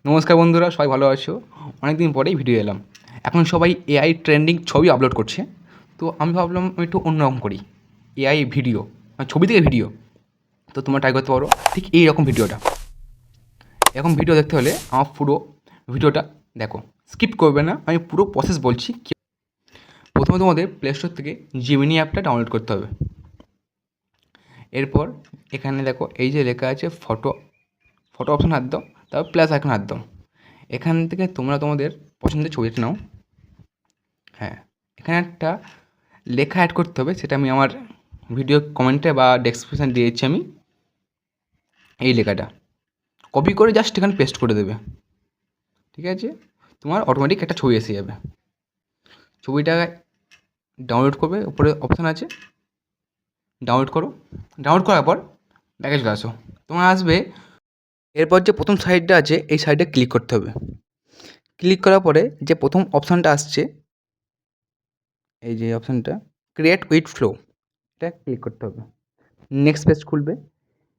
নমস্কার বন্ধুরা, সবাই ভালো আছো? অনেক দিন পরেই ভিডিও এলাম। এখন সবাই এআই ট্রেন্ডিং ছবি আপলোড করছে, তো আমি ভাবলাম আমি একটু অন্যরকম করি। এআই ভিডিও, মানে ছবি থেকে ভিডিও। তো তোমরা ট্রাই করতে পারো ঠিক এইরকম ভিডিওটা। এরকম ভিডিও দেখতে হলে আমার পুরো ভিডিওটা দেখো, স্কিপ করবে না। আমি পুরো প্রসেস বলছি। প্রথমে তোমাদের প্লে স্টোর থেকে জিমিনি অ্যাপটা ডাউনলোড করতে হবে। এরপর এখানে দেখো এই যে লেখা আছে ফটো অপশন হাত দাও, তারপর প্লাস আইকন হাত দাও। এখান থেকে তোমরা তোমাদের পছন্দের ছবিটা নাও। হ্যাঁ, এখানে একটা লেখা অ্যাড করতে হবে, সেটা আমি আমার ভিডিও কমেন্টে বা ডেসক্রিপশানে দিয়েছি আমি। এই লেখাটা কপি করে জাস্ট এখানে পেস্ট করে দেবে, ঠিক আছে? তোমার অটোমেটিক একটা ছবি এসে যাবে। ছবিটা ডাউনলোড করবে, উপরে অপশান আছে, ডাউনলোড করো। ডাউনলোড করার পর ব্যাকে চলে আসো। তোমার আসবে, এরপর যে প্রথম সাইডটা আছে এই সাইডে ক্লিক করতে হবে। ক্লিক করার পরে যে প্রথম অপশানটা আসছে, এই যে অপশানটা ক্রিয়েট উইথ ফ্লো, এটা ক্লিক করতে হবে। নেক্সট পেজ খুলবে।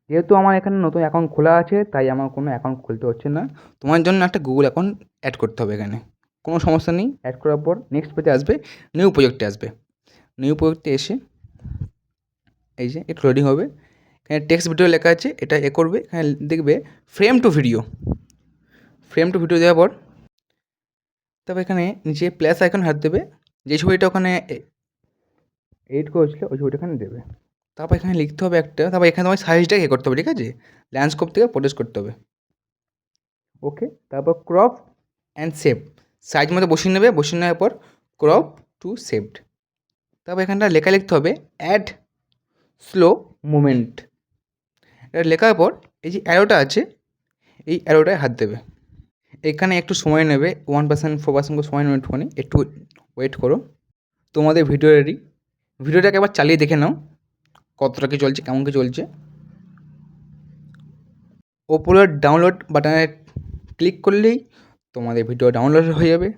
যেহেতু আমার এখানে নতুন অ্যাকাউন্ট খোলা আছে, তাই আমার কোনো অ্যাকাউন্ট খুলতে হচ্ছে না। তোমার জন্য একটা গুগল অ্যাকাউন্ট অ্যাড করতে হবে এখানে, কোনো সমস্যা নেই। অ্যাড করার পর নেক্সট পেজে আসবে, নিউ প্রজেক্টে আসবে। নিউ প্রজেক্টে এসে এই যে একটু লোডিং হবে। এখানে টেক্সট ভিডিও লেখা আছে, এটা করবে। এখানে দেখবে frame to video. Frame to video দেওয়ার পর তারপর এখানে নিচে প্লাস আইকন হাত দেবে। যে ছবিটা ওখানে এডিট করেছিল ওই ছবিটা এখানে দেবে। তারপর এখানে লিখতে হবে একটা, তারপর এখানে তোমার সাইজটাকে করতে হবে, ঠিক আছে? ল্যান্ডস্কেপ থেকে প্রোটেক্ট করতে হবে। ওকে, তারপর ক্রপ অ্যান্ড সেভ, সাইজ মতো বসিয়ে নেবে। বসিয়ে নেওয়ার পর ক্রপ টু সেভড। তারপর এখানটা লেখা লিখতে হবে অ্যাড স্লো মুভমেন্ট। এটা লেখার পর এই যে অ্যারোটা আছে, এই অ্যারোটায় হাত দেবে। এখানে একটু সময় নেবে, 1% 4% করে সময় নেবে, একটু ওয়েট করো। তোমাদের ভিডিও রেডি। ভিডিওটাকে একবার চালিয়ে দেখে নাও কতটা কি চলছে, কেমন কি চলছে। ওপরের ডাউনলোড বাটনে ক্লিক করলেই তোমাদের ভিডিও ডাউনলোড হয়ে যাবে।